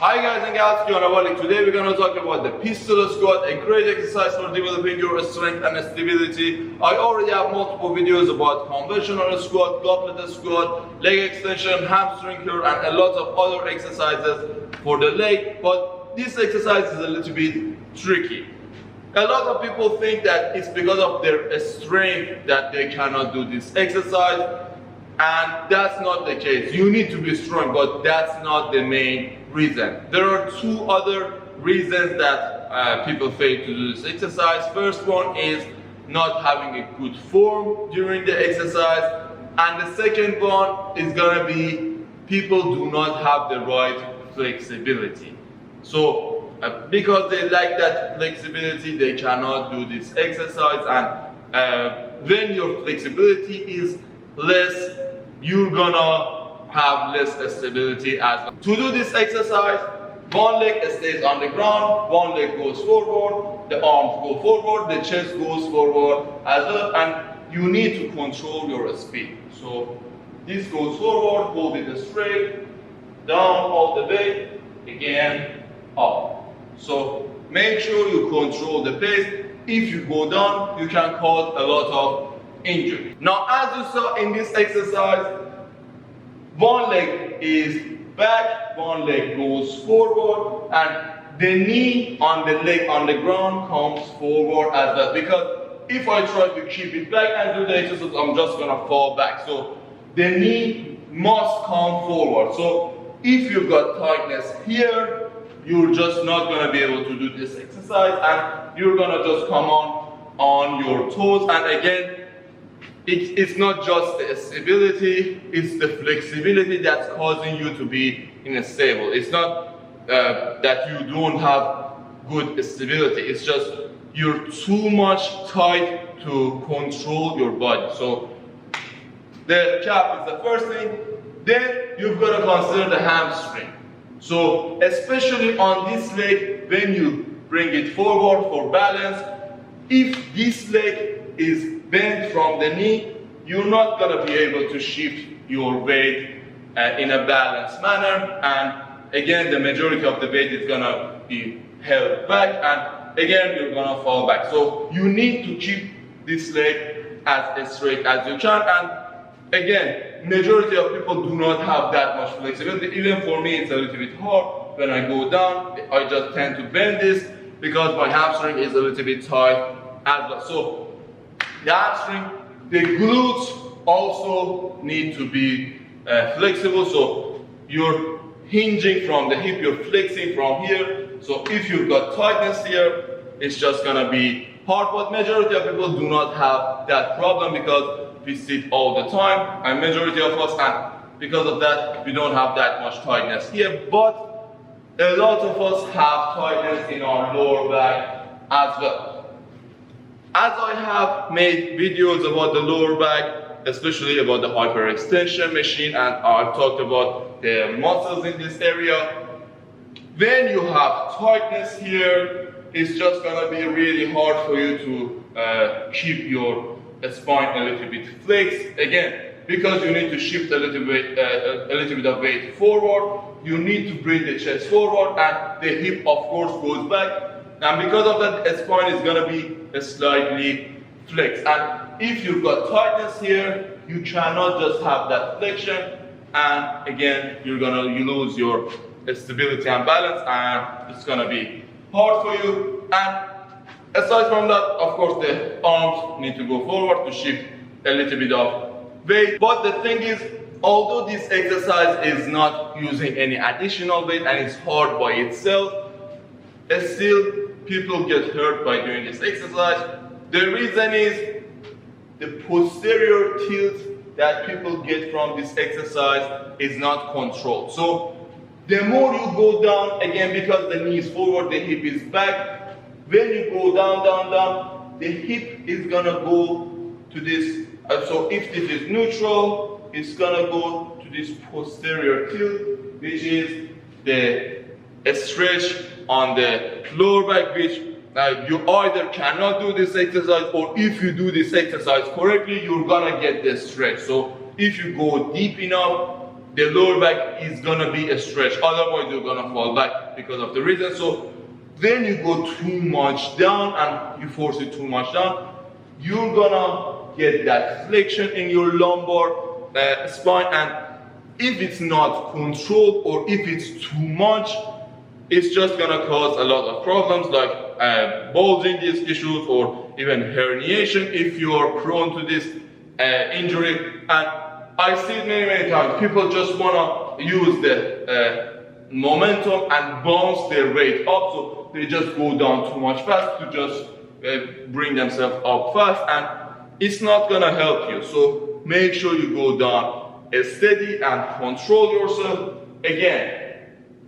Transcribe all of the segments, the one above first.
Hi guys and gals, today we're going to talk about the pistol squat, a great exercise for developing your strength and stability. I already have multiple videos about conventional squat, goblet squat, leg extension, hamstring curl, and a lot of other exercises for the leg, but this exercise is a little bit tricky. A lot of people think that it's because of their strength that they cannot do this exercise, and that's not the case. You need to be strong, but that's not the main reason. There are two other reasons that people fail to do this exercise. First one is not having a good form during the exercise, and the second one is gonna be people do not have the right flexibility. So because they lack that flexibility, they cannot do this exercise, and when your flexibility is less, you're gonna have less stability as well. To do this exercise, one leg stays on the ground, one leg goes forward, the arms go forward, the chest goes forward as well, and you need to control your speed. So this goes forward, hold it straight, down all the way, again, up. So make sure you control the pace. If you go down, you can cause a lot of injury. Now, as you saw in this exercise, one leg is back, one leg goes forward, and the knee on the leg on the ground comes forward as well. Because if I try to keep it back and do the exercise, I'm just gonna fall back. So the knee must come forward. So if you've got tightness here, you're just not gonna be able to do this exercise, and you're gonna just come on your toes. And again, it's not just the stability, it's the flexibility that's causing you to be unstable. It's not that you don't have good stability, it's just you're too much tight to control your body. So the calf is the first thing. Then you've got to consider the hamstring. So especially on this leg, when you bring it forward for balance, if this leg is bent from the knee, you're not going to be able to shift your weight in a balanced manner, and again the majority of the weight is going to be held back, and again you're going to fall back. So you need to keep this leg as straight as you can, and again, majority of people do not have that much flexibility. Even for me, it's a little bit hard. When I go down, I just tend to bend this because my hamstring is a little bit tight as well. So the hamstring, the glutes also need to be flexible. So you're hinging from the hip, you're flexing from here. So if you've got tightness here, it's just gonna be hard. But majority of people do not have that problem because we sit all the time, and majority of us, and because of that, we don't have that much tightness here. But a lot of us have tightness in our lower back as well. As I have made videos about the lower back, especially about the hyperextension machine, and I've talked about the muscles in this area, when you have tightness here, it's just gonna be really hard for you to keep your spine a little bit flexed. Again, because you need to shift a little bit of weight forward, you need to bring the chest forward, and the hip of course goes back, and because of that, the spine is going to be slightly flexed. And if you've got tightness here, you cannot just have that flexion, and again you lose your stability and balance, and it's going to be hard for you. And aside from that, of course, the arms need to go forward to shift a little bit of weight. But the thing is, although this exercise is not using any additional weight and it's hard by itself, still people get hurt by doing this exercise. The reason is the posterior tilt that people get from this exercise is not controlled. So the more you go down, again, because the knee is forward, the hip is back, when you go down, the hip is gonna go to this. So if this is neutral, it's gonna go to this posterior tilt, which is the stretch on the lower back, which you either cannot do this exercise, or if you do this exercise correctly, you're gonna get the stretch. So if you go deep enough, the lower back is gonna be a stretch. Otherwise, you're gonna fall back because of the reason. So when you go too much down and you force it too much down, you're gonna get that flexion in your lumbar spine, and if it's not controlled or if it's too much, it's just gonna cause a lot of problems like bulging disc issues or even herniation if you are prone to this injury. And I see it many times. People just wanna use the momentum and bounce their weight up, so they just go down too much fast to just bring themselves up fast, and it's not gonna help you. So make sure you go down steady and control yourself. Again,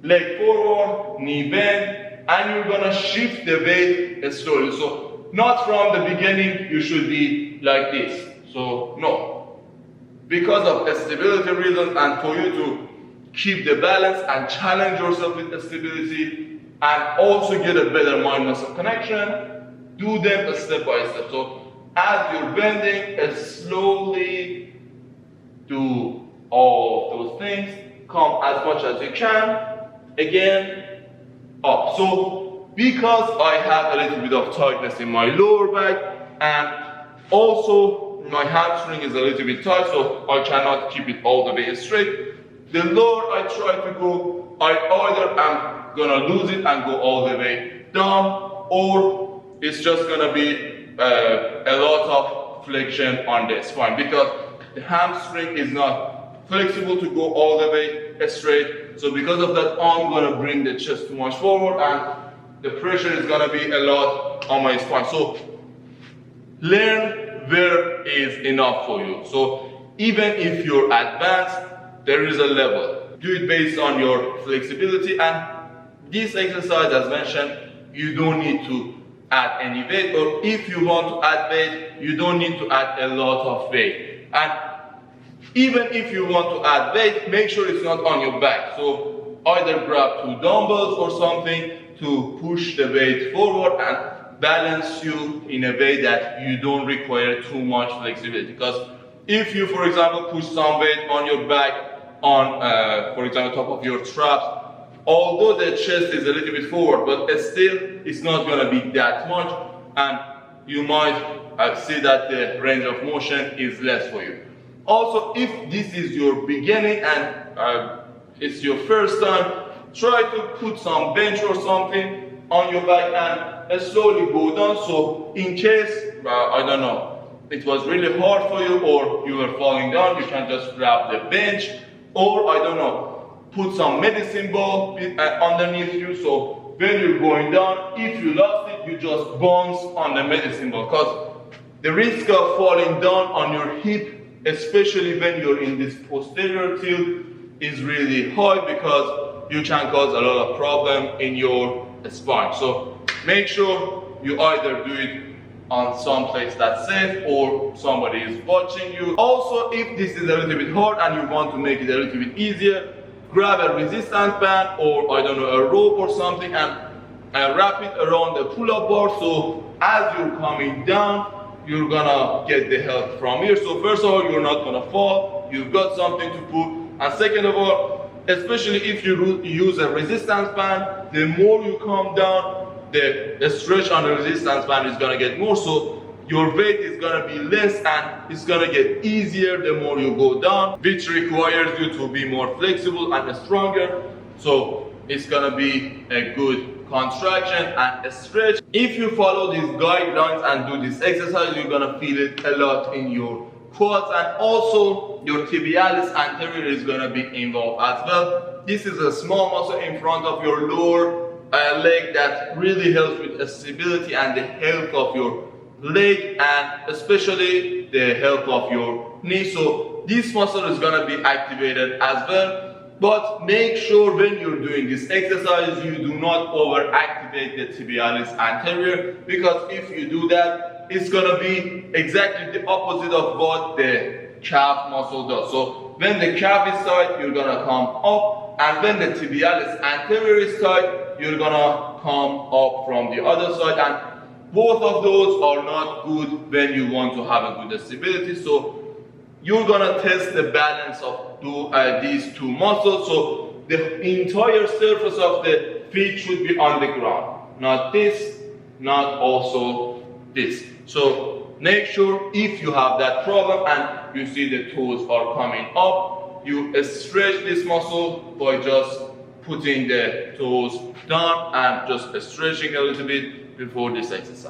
leg forward, knee bend, and you're gonna shift the weight slowly. So not from the beginning you should be like this. So no, because of stability reasons and for you to keep the balance and challenge yourself with the stability and also get a better mind muscle connection, do them step by step. So as you're bending, slowly do all of those things. Come as much as you can. Again, up. So because I have a little bit of tightness in my lower back and also my hamstring is a little bit tight, so I cannot keep it all the way straight. The lower I try to go, I either am gonna lose it and go all the way down, or it's just gonna be a lot of flexion on the spine because the hamstring is not flexible to go all the way straight. So because of that, I'm gonna bring the chest too much forward and the pressure is gonna be a lot on my spine. So learn where is enough for you. So even if you're advanced, there is a level. Do it based on your flexibility, and this exercise, as mentioned, you don't need to add any weight, or if you want to add weight, you don't need to add a lot of weight. And even if you want to add weight, make sure it's not on your back. So either grab 2 dumbbells or something to push the weight forward and balance you in a way that you don't require too much flexibility. Because if you, for example, push some weight on your back, on, for example, top of your traps, although the chest is a little bit forward, but still it's not going to be that much, and you might see that the range of motion is less for you. Also, if this is your beginning and it's your first time, try to put some bench or something on your back and slowly go down. So in case, I don't know, it was really hard for you or you were falling down, you can just grab the bench, or I don't know, put some medicine ball underneath you. So when you're going down, if you lost it, you just bounce on the medicine ball, because the risk of falling down on your hip, especially when you're in this posterior tilt, is really high, because you can cause a lot of problem in your spine. So make sure you either do it on some place that's safe or somebody is watching you. Also, if this is a little bit hard and you want to make it a little bit easier, grab a resistance band or I don't know, a rope or something, and wrap it around the pull-up bar. So as you're coming down, you're gonna get the help from here. So first of all, you're not gonna fall, you've got something to pull. And second of all, especially if you use a resistance band, the more you come down, the stretch on the resistance band is gonna get more, so your weight is gonna be less and it's gonna get easier the more you go down, which requires you to be more flexible and stronger. So it's gonna be a good contraction and a stretch. If you follow these guidelines and do this exercise, you're gonna feel it a lot in your quads, and also your tibialis anterior is gonna be involved as well. This is a small muscle in front of your lower leg that really helps with the stability and the health of your leg, and especially the health of your knee. So this muscle is gonna be activated as well. But make sure when you're doing this exercise, you do not overactivate the tibialis anterior, because if you do that, it's gonna be exactly the opposite of what the calf muscle does. So when the calf is tight, you're gonna come up, and when the tibialis anterior is tight, you're gonna come up from the other side, and both of those are not good when you want to have a good stability. So you're gonna test the balance of these two muscles. So the entire surface of the feet should be on the ground, not this, not also this. So make sure if you have that problem and you see the toes are coming up, you stretch this muscle by just putting the toes down and just stretching a little bit before this exercise.